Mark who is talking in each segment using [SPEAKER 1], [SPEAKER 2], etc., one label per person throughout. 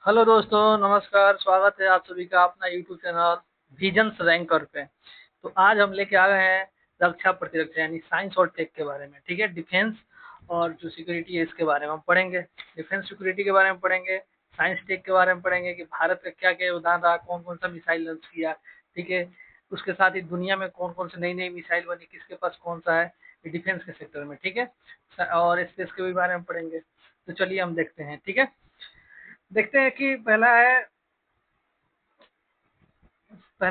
[SPEAKER 1] Hello दोस्तों, नमस्कार। स्वागत है आप सभी का अपना यूट्यूब चैनल विजन्स रैंकर पे। तो आज हम लेके आ गए हैं रक्षा प्रतिरक्षा यानी साइंस और टेक के बारे में। ठीक है, डिफेंस और जो सिक्योरिटी है इसके बारे में हम पढ़ेंगे। डिफेंस सिक्योरिटी के बारे में पढ़ेंगे, साइंस टेक के बारे में पढ़ेंगे कि भारत का क्या क्या योगदान रहा, कौन कौन सा मिसाइल लॉन्च किया। ठीक है, उसके साथ ही दुनिया में कौन कौन से नई नई मिसाइल बनी, किसके पास कौन सा है, डिफेंस के सेक्टर में। ठीक है, और स्पेस के भी बारे में पढ़ेंगे। तो चलिए हम देखते हैं। ठीक है, देखते हैं कि पहला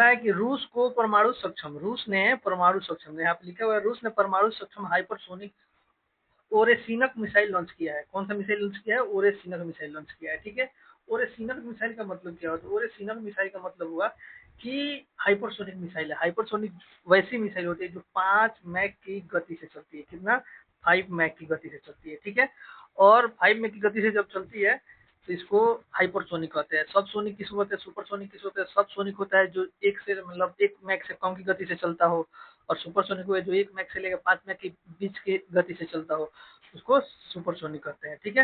[SPEAKER 1] है कि रूस को परमाणु सक्षम, रूस ने परमाणु सक्षम, यहाँ पे लिखा हुआ है रूस ने परमाणु सक्षम हाइपरसोनिक ओरेसिनक मिसाइल लॉन्च किया है। कौन सा मिसाइल लॉन्च किया है? ओरेसिनक मिसाइल लॉन्च किया है। ठीक है, ओरेसिनक मिसाइल का मतलब क्या होता है? ओरेसिनक मिसाइल का मतलब हुआ कि हाइपरसोनिक मिसाइल है। हाइपरसोनिक वैसी मिसाइल होती है जो 5 मैक की गति से चलती है। कितना? 5 मैक की गति से चलती है। ठीक है, और 5 मैक की गति से जब चलती है तो इसको हाइपरसोनिक कहते हैं। सब सोनिक किस होते हैं? सुपरसोनिक किस होते हैं? सब सोनिक होता है जो एक से मतलब 1 मैक से कम की गति से चलता हो, और सुपरसोनिक हुए जो 1 मैक से लेकर 5 मैक के बीच की गति से चलता हो, उसको सुपरसोनिक कहते हैं। ठीक है,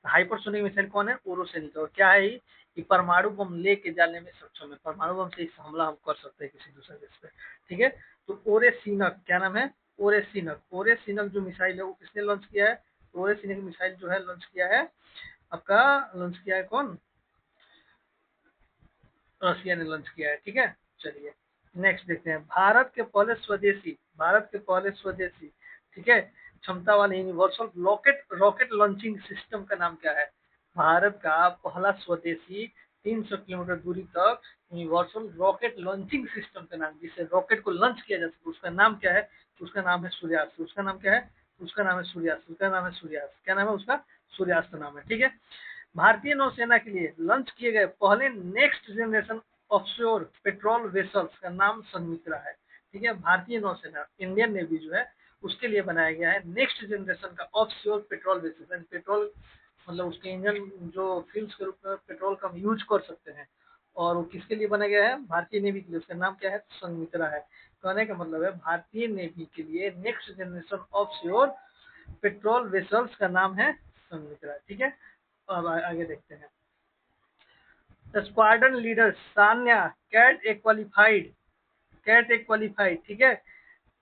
[SPEAKER 1] हाइपरसोनिक मिसाइल कौन है? ओरोसैनिक। और क्या है ये परमाणु बम लेके जाने में सक्षम है। परमाणु बम से इस हमला हम कर सकते हैं किसी दूसरे देश पे। ठीक है, तो ओरेसिनक क्या नाम है? ओरेसिनक। ओरेसिनक जो मिसाइल है वो किसने लॉन्च किया है? ओरेसिनक मिसाइल जो है लॉन्च किया है आपका, लॉन्च किया है कौन? रशिया ने लॉन्च किया है। ठीक है, चलिए नेक्स्ट देखते हैं। भारत के पहले स्वदेशी, ठीक है, क्षमता वाले universal rocket rocket launching system का नाम क्या है? भारत का पहला स्वदेशी 300 किलोमीटर दूरी तक यूनिवर्सल रॉकेट लॉन्चिंग सिस्टम का नाम, जिससे रॉकेट को लॉन्च किया जा सके, उसका नाम क्या है? उसका नाम है सूर्यास्त। उसका नाम क्या है? उसका नाम है सूर्यास्त। उसका नाम है सूर्यास्त। क्या नाम है उसका? सूर्यास्त नाम है। ठीक है, भारतीय नौसेना के लिए लॉन्च किए गए पहले next generation offshore patrol vessels का नाम संमित्रा है। ठीक है, भारतीय नौसेना इंडियन नेवी जो है उसके लिए बनाया गया है नेक्स्ट जनरेशन का ऑफशोर पेट्रोल वेसल्स। पेट्रोल मतलब उसके इंजन जो फ्यूल्स के रूप में पेट्रोल का हम यूज कर सकते हैं, और वो किसके लिए बना गया है? भारतीय नेवी के लिए। उसका नाम क्या है? संमित्रा है। कहने का मतलब है भारतीय नेवी के लिए next generation offshore patrol vessels का नाम है संमित्रा। ठीक है, अब आगे देखते हैं। स्क्वाड्रन लीडर सान्या कैट ए क्वालिफाइड, ठीक है,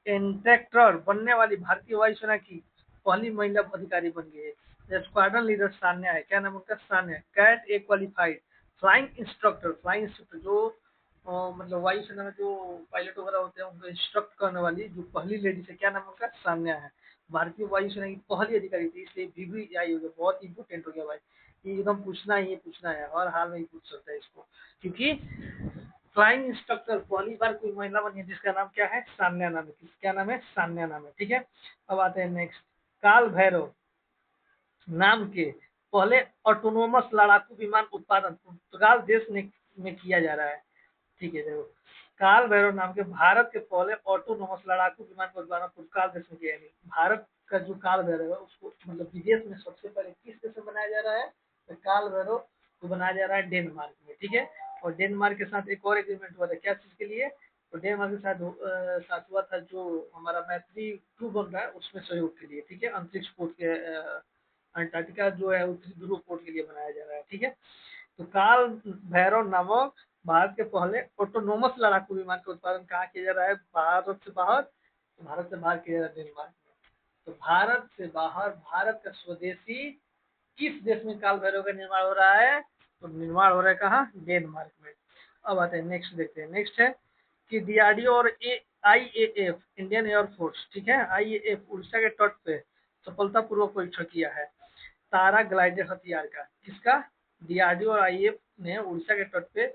[SPEAKER 1] इंस्ट्रक्टर बनने वाली भारतीय वायुसेना की पहली महिला अधिकारी बन गई है। स्क्वाड्रन लीडर सान्या है। क्या नाम उनका? सान्या। कैट ए क्वालिफाइड फ्लाइंग इंस्ट्रक्टर जो मतलब वायुसेना में जो पायलट वगैरह होते हैं उनको इंस्ट्रक्ट करने वाली जो पहली लेडी है, क्या नाम उनका? सान्या है। भारतीय वायुसेना की पहली अधिकारी थी, इसलिए VVI हो गया, बहुत इंपोर्टेंट हो गया भाई। ये एकदम पूछना ही पूछना है, हर हाल में ही पूछ सकता है इसको, क्योंकि फ्लाइंग इंस्ट्रक्टर पहली बार कोई महिला बनी है जिसका नाम क्या है? सान्या नाम है। क्या नाम है? सान्या नाम है। ठीक है, अब आते हैं नेक्स्ट। काल भैरव नाम के पहले ऑटोनोमस लड़ाकू विमान उत्पादन पुर्तगाल देश में किया जा रहा है। ठीक है, देखो, काल भैरव नाम के भारत के पहले ऑटोनोमस लड़ाकू विमान का उत्पादन पुर्तगाल देश में किया है। भारत का जो काल भैरव है उसको मतलब विदेश में सबसे पहले किस देश में बनाया जा रहा है? तो काल भैरव को बनाया जा रहा है डेनमार्क में। ठीक है, और डेनमार्क के साथ एक और एग्रीमेंट हुआ था, क्या चीज के लिए? तो डेनमार्क के साथ हुआ था जो हमारा मैत्री 2 बन रहा है उसमें सहयोग के लिए। ठीक है, अंतरिक्ष पोर्ट के अंटार्कटिका जो है उत्तरी ध्रुव पोर्ट के लिए बनाया जा रहा है। ठीक है, तो काल भैरव नामक भारत के पहले ऑटोनोमस लड़ाकू विमान का उत्पादन कहाँ किया जा रहा है? भारत से बाहर। तो भारत से बाहर किया जा रहा है डेनमार्क में। तो भारत से बाहर भारत का स्वदेशी किस देश में काल भैरव का निर्माण हो रहा है? तो निर्माण हो रहा है कहाँ? डेनमार्क में। अब आते हैं नेक्स्ट, देखते हैं। नेक्स्ट है कि DRDO और IAF इंडियन एयरफोर्स, ठीक है, IAF उड़ीसा के तट पे सफलतापूर्वक परीक्षण किया है तारा ग्लाइडर हथियार का। किसका? DRDO और IAF ने उड़ीसा के तट पे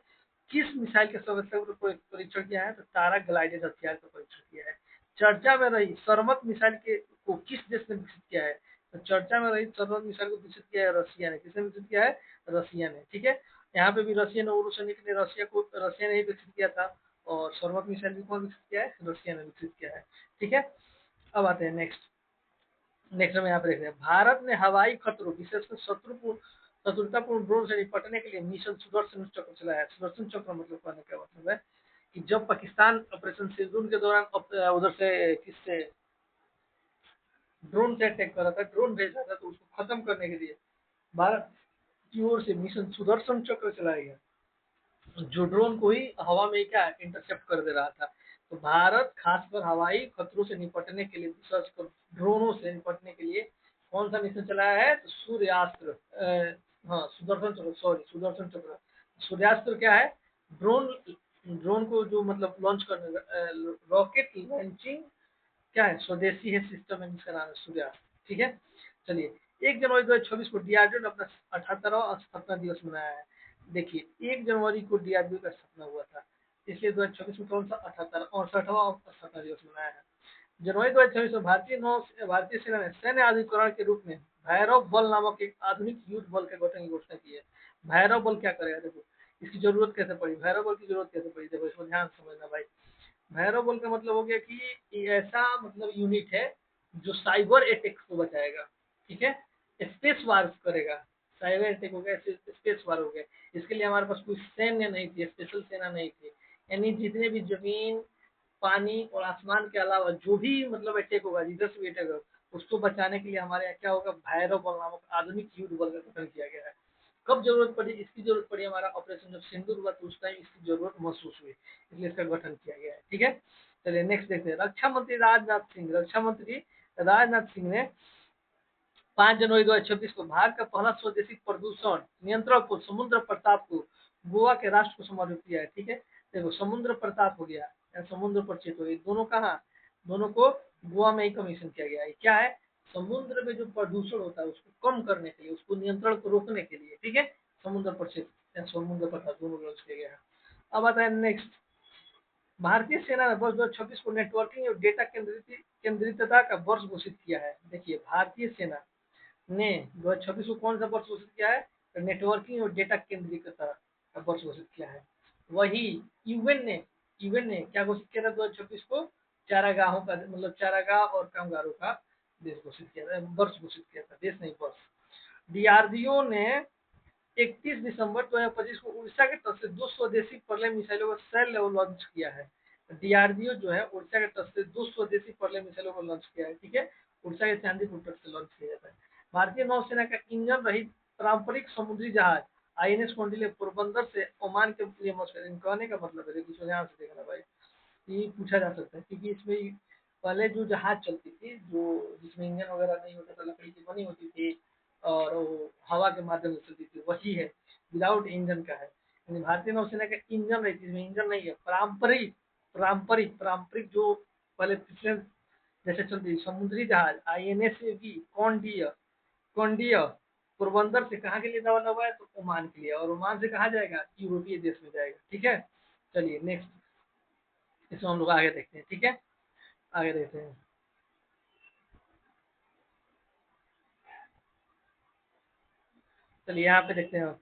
[SPEAKER 1] किस मिसाइल के सफलतापूर्वक परीक्षण किया है? तो तारा ग्लाइडर हथियार का परीक्षण किया है। चर्चा में रही सरमत मिसाइल को किस देश ने विकसित किया है? तो चर्चा में रही सरमत मिसाइल को विकसित किया है रसिया ने। किसने विकसित किया है? रसिया ने। ठीक है, यहाँ पे भी रशिया ने ओरुसैनिक ने रसिया ने ही विकसित किया था, और सर्वक मिसाइल भी कौन विकसित किया है? रशिया ने विकसित किया है। ठीक है, अब आते हैं नेक्स्ट। नेक्स्ट हम यहाँ पे देख रहे हैं, भारत ने हवाई खतरों विशेषकर शत्रुतापूर्ण ड्रोन से निपटने के लिए मिशन सुदर्शन चक्र चलाया है। सुदर्शन चक्र मतलब कहने का मतलब है कि जब पाकिस्तान ऑपरेशन सिंदूर के दौरान उधर से किससे ड्रोन से अटैक कर रहा था, ड्रोन भेज रहा था, तो उसको खत्म करने के लिए भारत की ओर से मिशन सुदर्शन चक्र चलाया गया, जो ड्रोन को ही हवा में क्या इंटरसेप्ट कर दे रहा था। तो भारत खासकर हवाई खतरों से निपटने के लिए, विशेष कर ड्रोनों से निपटने के लिए कौन सा मिशन चलाया है? तो सूर्यास्त्र, हाँ सुदर्शन चक्र, सॉरी सुदर्शन चक्र। सूर्यास्त्र क्या है? ड्रोन, ड्रोन को जो मतलब लॉन्च करने, रॉकेट लॉन्चिंग क्या है, स्वदेशी है सिस्टम है, जिसका नाम है सूर्यास्त्र। ठीक है, चलिए 1 जनवरी 2026 को डीआरडीओ ने अपना 78वां स्थापना दिवस मनाया है। देखिए 1 जनवरी को डीआरडीओ का स्थापना हुआ था, इसलिए 2026 में कौन सा 68वां स्थापना दिवस मनाया है। जनवरी 2026 में भारतीय सेना ने सैन्य आधुनिकीकरण के रूप में भैरव बल नामक एक आधुनिक युद्ध बल के गठन की घोषणा की है। भैरव बल क्या करेगा? देखो इसकी जरूरत कैसे पड़ी, भैरव बल की जरूरत कैसे पड़ी, देखो इसको ध्यान से समझना भाई। भैरव बल का मतलब हो गया कि ये ऐसा मतलब यूनिट है जो साइबर अटैक को बचाएगा। ठीक है, स्पेस वार करेगा। साइबर अटैक हो गया, स्पेस वार हो गया। इसके लिए हमारे पास कोई सैन्य नहीं थी, स्पेशल सेना नहीं थी, यानी जितने भी जमीन पानी और आसमान के अलावा जो भी मतलब अटैक होगा, जिधर से भी अटैक होगा, उसको बचाने के लिए हमारे यहाँ क्या होगा? भैरव बल नामक आधुनिक युद्ध बल का गठन किया गया है। कब जरूरत पड़ी? इसकी जरूरत पड़ी हमारा ऑपरेशन जब सिंदूर हुआ, तो उस टाइम इसकी जरूरत महसूस हुई, इसलिए इसका गठन किया गया है। ठीक है, चलिए नेक्स्ट देखते हैं। रक्षा मंत्री राजनाथ सिंह ने 5 जनवरी 2026 को भारत का पहला स्वदेशी प्रदूषण नियंत्रण को समुद्र प्रताप को गोवा के राष्ट्र को समर्पित किया है। ठीक है, देखो समुद्र प्रताप हो गया या समुद्र प्रचित हो गई, दोनों कहाँ? दोनों को गोवा में ही कमीशन किया गया है। क्या है? समुद्र में जो प्रदूषण होता है उसको कम करने के लिए, उसको नियंत्रण को रोकने के लिए। ठीक है, समुद्र प्रचित या समुद्र प्रताप दोनों लॉन्च किया गया है। अब आता है नेक्स्ट। भारतीय सेना ने वर्ष 2026 को नेटवर्किंग और डेटा केंद्रितता का वर्ष घोषित किया है। देखिए भारतीय सेना ने 2026 को कौन सा वर्ष घोषित किया है? तो नेटवर्किंग और डेटा केंद्रीकता का वर्ष घोषित किया है। वही यूएन ने क्या घोषित किया था 2026 को? चारागाहों का मतलब चारागाह और कामगारों का देश घोषित किया था, वर्ष घोषित किया था, देश नहीं वर्ष। डीआरडीओ ने 31 दिसंबर 2025 को उड़ीसा के तट से 2 स्वदेशी परले मिसाइलों का सेल लेवल लॉन्च किया है। डीआरडीओ जो है उड़ीसा के तट से 2 स्वदेशी परले मिसाइलों को लॉन्च किया है। ठीक है, उड़ीसा के चांदीपुर तट से लॉन्च किया जाता है। भारतीय नौसेना का इंजन रहित पारंपरिक समुद्री जहाज आईएनएस कौंडिल्य पोरबंदर से ओमान के लिए कहने का मतलब है, कुछ ध्यान से देखना भाई, ये पूछा जा सकता है क्योंकि इसमें पहले जो जहाज चलती थी, जो जिसमें इंजन वगैरह नहीं होता था, लकड़ी की बनी होती थी और वो हवा के माध्यम से चलती थी, वही है, विदाउट इंजन का है। यानी भारतीय नौसेना का इंजन रहती है, इसमें इंजन नहीं है। पारंपरिक जो पहले पिछले जैसे चलती थी समुद्री जहाज आईएनएस की कौंडिय पोरबंदर से कहाँ के लिए रवाना हुआ है? तो ओमान के लिए, और ओमान से कहाँ जाएगा? यूरोपीय देश में जाएगा। ठीक है, चलिए नेक्स्ट, इसमें हम लोग आगे देखते हैं। ठीक है, आगे देखते हैं। चलिए यहाँ पे देखते हैं।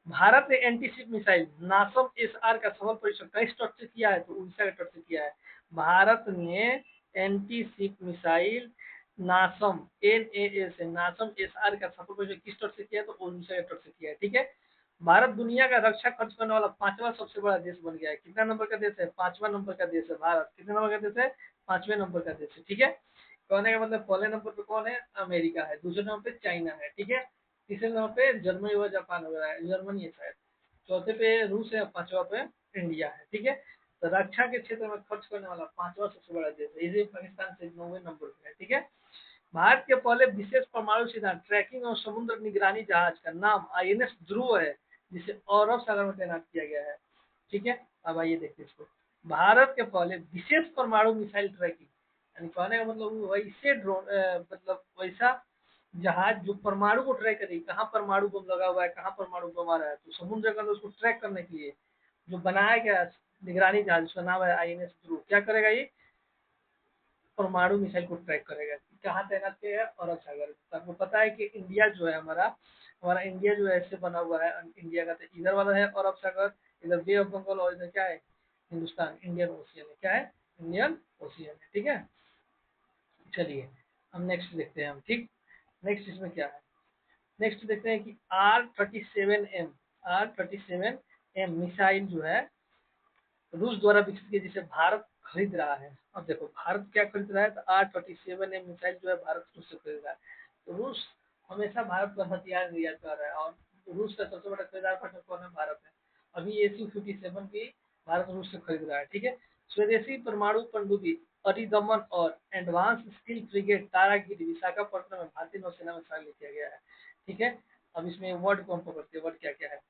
[SPEAKER 1] भारत ने anti ship missile NASM S R का सफल परीक्षण किस तट से किया है? तो उड़ीसा के तट से किया है। भारत ने एंटी शिप मिसाइल नासम NAS है, नासम SR का सफल परीक्षण किस तट से किया है? तो उड़ीसा के तट से किया है। ठीक है, भारत दुनिया का रक्षा खर्च करने वाला 5वां सबसे बड़ा देश बन गया है। कितना नंबर का देश है? 5वां नंबर का देश है भारत। कितने नंबर का देश है? 5वें नंबर का देश है। ठीक है, कहने का मतलब पहले नंबर पे कौन है? अमेरिका है, दूसरे नंबर पे चाइना है। ठीक है, तीसरे नंबर पे जर्मनी व जापान वगैरह है, जर्मनी है शायद, चौथे पे रूस है, 5वां पे इंडिया है। ठीक है, तो रक्षा के क्षेत्र में खर्च करने वाला 5वां सबसे बड़ा देश है, इसे पाकिस्तान से 9वें नंबर पे है। ठीक है, भारत के पहले विशेष परमाणु सिद्धांत ट्रैकिंग और समुद्र निगरानी जहाज का नाम आईएनएस ध्रुव है, जिसे अरब सागर में तैनात किया गया है। ठीक है, अब आइए देखते हैं इसको। भारत के पहले विशेष परमाणु मिसाइल ट्रैकिंग, यानी कहने का मतलब वैसे ड्रोन मतलब वैसा जहाज जो परमाणु को ट्रैक करेगी, कहाँ परमाणु बम लगा हुआ है, कहाँ परमाणु बम आ रहा है, तो समुद्र के अंदर उसको ट्रैक करने के लिए जो बनाया गया निगरानी जहाज, उसका नाम है आईएनएस ध्रुव। क्या करेगा ये? परमाणु मिसाइल को ट्रैक करेगा। कहाँ तैनात किया है? अरब सागर। तो आपको पता है कि इंडिया जो है हमारा हमारा इंडिया जो है ऐसे बना हुआ है, इंडिया का तो इधर वाला है अरब सागर, इधर बे ऑफ बंगाल, और इधर क्या है? हिंदुस्तान, इंडियन ओशियन है। क्या है? इंडियन ओशियन है। ठीक है, चलिए हम नेक्स्ट देखते हैं हम। ठीक, नेक्स्ट इसमें क्या है? नेक्स्ट देखते हैं कि R37M मिसाइल जो है रूस द्वारा विकसित की, जिसे भारत खरीद रहा है। अब देखो भारत क्या खरीद रहा है? तो R37M मिसाइल जो है भारत रूस से खरीद रहा है। तो रूस हमेशा भारत पर हथियार निर्यात कर रहा है, और रूस का सबसे बड़ा खरीदार पार्टनर कौन है? भारत है। अभी SU-57 भी भारत रूस से खरीद रहा है, ठीक है। स्वदेशी परमाणु पनडुब्बी अरिदमन और advance steel frigate Taragiri Visakhapatnam में भारतीय नौसेना में शामिल किया गया है, ठीक है। अब इसमें वर्ड कौन पकड़ते हैं, वर्ड क्या क्या है?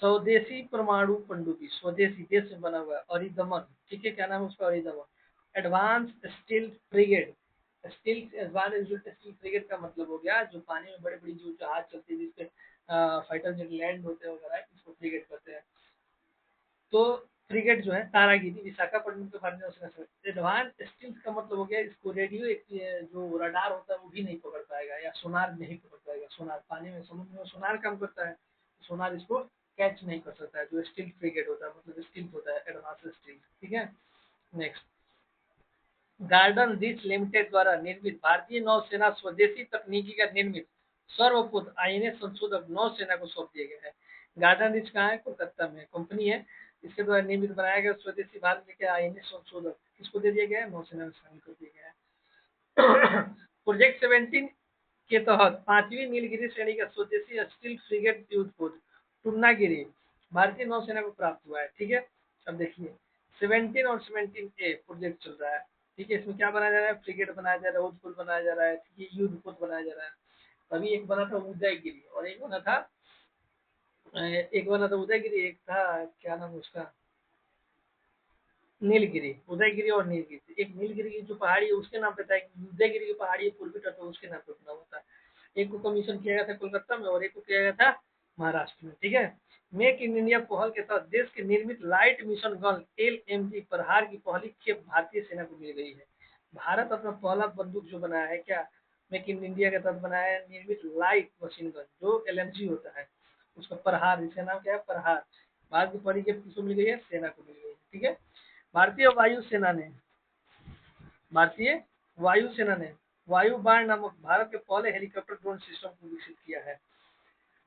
[SPEAKER 1] स्वदेशी परमाणु पनडुब्बी, स्वदेशी देश में बना हुआ है। अरिदमन, ठीक है, क्या नाम है उसका? Aridaman. Advance steel frigate, steel advance steel frigate का मतलब हो गया जो पानी में बड़ी बड़ी जो जहाज चलती है जिसपे फाइटर जेट लैंड होते हैं वगैरह, इसको फ्रिगेट कहते हैं। तो फ्रिगेट जो है तारागिरी विशाखापट्टनम के भारतीय नौसेना से। एडवांस स्टील का मतलब हो गया इसको रेडियो जो रडार होता है वो भी नहीं पकड़ पाएगा, या सोनार नहीं पकड़ पाएगा। सोनार पानी में, समुद्र में सोनार काम करता है, सोनार इसको कैच नहीं कर सकता है। जो स्टील फ्रिगेट होता है मतलब स्टील होता है, एडवांस स्टील, ठीक है। नेक्स्ट, गार्डन रिच लिमिटेड द्वारा निर्मित भारतीय नौसेना स्वदेशी तकनीकी का निर्मित सर्वपुत्र आईएनएस संशोधक नौसेना को सौंप दिया गया है। गार्डन रिच कहाँ है? कोलकाता में कंपनी है, इसके द्वारा निर्मित बनाया गया स्वदेशी भारत के आईएनएस संशोधक किसको दे दिया गया है? नौसेना में शामिल कर दिया गया है। प्रोजेक्ट 17 के तहत 5वीं नीलगिरी श्रेणी का स्वदेशी स्टील फ्रिगेट युद्धपोत टूर्नागिरी भारतीय नौसेना को प्राप्त हुआ है, ठीक है। अब देखिए 17 और 17A प्रोजेक्ट चल रहा है, ठीक है। इसमें क्या बनाया जा रहा है? फ्रिगेट बनाया जा रहा है, युद्धपोत बनाया जा रहा है, ठीक है, युद्धपोत बनाया जा रहा है। अभी एक बना था उदयगिरी और एक बना था उदयगिरी, एक था क्या नाम उसका, नीलगिरी। उदयगिरी और नीलगिरी, एक नीलगिरी की जो पहाड़ी है उसके नाम पे था, एक उदयगिरी की पहाड़ी है पूर्वी तट उसके नाम पे बना हुआ था। एक को कमीशन किया गया था कोलकाता में और एक को किया गया था महाराष्ट्र में, ठीक है। मेक इन इंडिया पहल के तहत देश की निर्मित लाइट मिशन गन LMG प्रहार की पहली खेप भारतीय सेना को मिल गई है। भारत अपना पहला बंदूक जो बनाया है क्या? मेक इन इंडिया के तहत बनाया है निर्मित लाइट मशीन गन जो LMG होता है, उसका प्रहार, जिसका नाम क्या है? प्रहार। भारत की पहली खेप किसको मिल गई है? सेना को मिल गई है, ठीक है। भारतीय वायुसेना ने भारतीय वायुसेना ने वायुबाण नामक भारत के पहले हेलीकॉप्टर ड्रोन सिस्टम को विकसित किया है।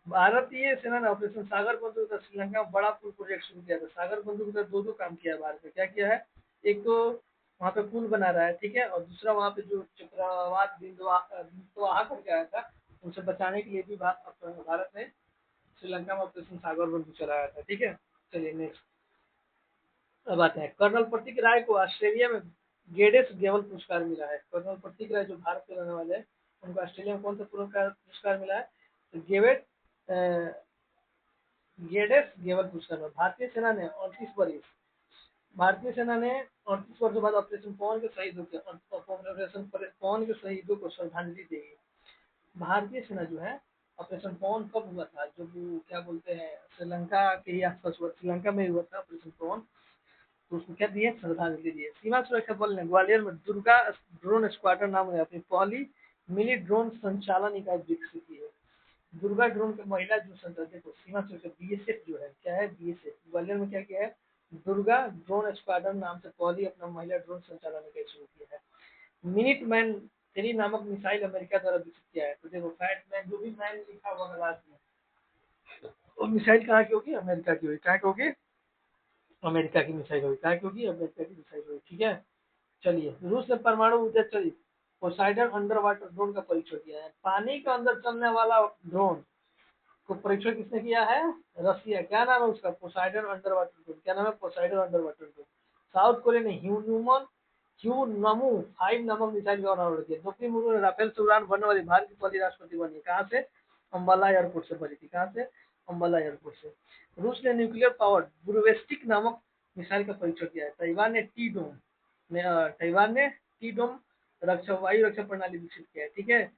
[SPEAKER 1] भारतीय सेना ने ऑपरेशन सागर बंदूक श्रीलंका में बड़ा पुल प्रोजेक्ट शुरू किया था। सागर बंदूक का दो काम किया है भारत ने। क्या किया है? एक तो वहाँ पे पुल बना रहा है, ठीक है, और दूसरा वहाँ पे जो चक्रवात बिंदुवाहा करके आया था उनसे बचाने के लिए भी भारत ने श्रीलंका में ऑपरेशन सागर बंदूक चलाया था, ठीक है। चलिए नेक्स्ट अब आते हैं, कर्नल प्रतीक राय को ऑस्ट्रेलिया में गेडेस गेवल पुरस्कार मिला है। कर्नल प्रतीक राय जो भारत के रहने वाले हैं उनको ऑस्ट्रेलिया में कौन सा पुरस्कार मिला है? तो गेडेस गेवल पुरस्कार। भारतीय सेना ने 38 वर्षों बाद ऑपरेशन पवन के शहीदों को श्रद्धांजलि देगी। भारतीय सेना जो है ऑपरेशन पवन कब हुआ था? जो क्या बोलते हैं श्रीलंका के ही आसपास हुआ, श्रीलंका में हुआ था ऑपरेशन पवन, तो उसको क्या दिए? श्रद्धांजलि दिए। सीमा सुरक्षा बल ने ग्वालियर में दुर्गा ड्रोन स्क्वाड्रन नाम है अपनी पहली मिनी ड्रोन संचालन इकाई विकसित की है। दुर्गा ड्रोन के महिला जो संचालक, देखो सीमा सुरक्षा BSF जो है क्या है? BSF ग्वालियर में क्या किया है? दुर्गा ड्रोन स्क्वाड्रन नाम से पहली अपना महिला ड्रोन संचालन इकाई शुरू किया है। मिनिट मैन 3 नामक मिसाइल अमेरिका द्वारा विकसित किया है। तो देखो फैट मैन जो भी मैन लिखा हुआ लास्ट में, वो मिसाइल कहाँ की होगी? अमेरिका की होगी। कहाँ की होगी? अमेरिका की मिसाइल होगी। कहाँ की होगी? अमेरिका की मिसाइल होगी, ठीक है। चलिए, रूस ने परमाणु ऊर्जा चलित पोसाइडन अंडर वाटर ड्रोन का परीक्षण किया है। पानी के अंदर चलने वाला ड्रोन को परीक्षण किसने किया है? रसिया। क्या नाम है उसका? Poseidon under water drone. क्या नाम है? Poseidon under water drone. South Korea ने ह्यूनमू 5 नामक मिसाइल का उड़ान किया। द्रौपदी मुर्मू ने राफेल से उड़ान भरने वाली भारत की पहली राष्ट्रपति बनी। कहाँ से? अम्बाला एयरपोर्ट से भरी थी। कहाँ से? अम्बाला एयरपोर्ट से। रूस ने न्यूक्लियर पावर बुरवेस्टिक नामक मिसाइल का परीक्षण किया है। ताइवान ने टी डोम वायु रक्षा प्रणाली विकसित किया है, ठीक है।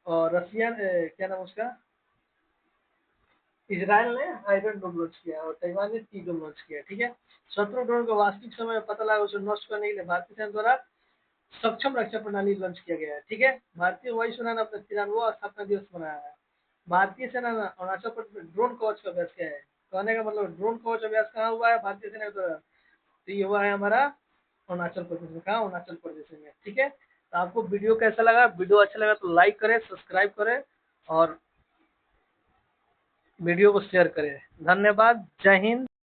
[SPEAKER 1] और रसिया क्या नाम उसका? इसराइल ने आयरन डोम लॉन्च किया और ताइवान ने टी डोम लॉन्च किया, ठीक है। शत्रु ड्रोन को वास्तविक समय में पता लगा उसे नष्ट करने के लिए भारतीय सेना द्वारा सक्षम रक्षा प्रणाली लॉन्च किया गया है, ठीक है। भारतीय वायुसेना ने अपना 93वां स्थापना दिवस मनाया है। भारतीय सेना ने अरुणाचल प्रदेश में ड्रोन कवच का अभ्यास किया है। कहने का मतलब ड्रोन कवच अभ्यास कहाँ हुआ है? भारतीय सेना द्वारा। तो ये हुआ है हमारा अरुणाचल प्रदेश में। कहाँ? अरुणाचल प्रदेश में, ठीक है। तो आपको वीडियो कैसा लगा? वीडियो अच्छा लगा तो लाइक करें, सब्सक्राइब करें और वीडियो को शेयर करें। धन्यवाद। जय हिंद।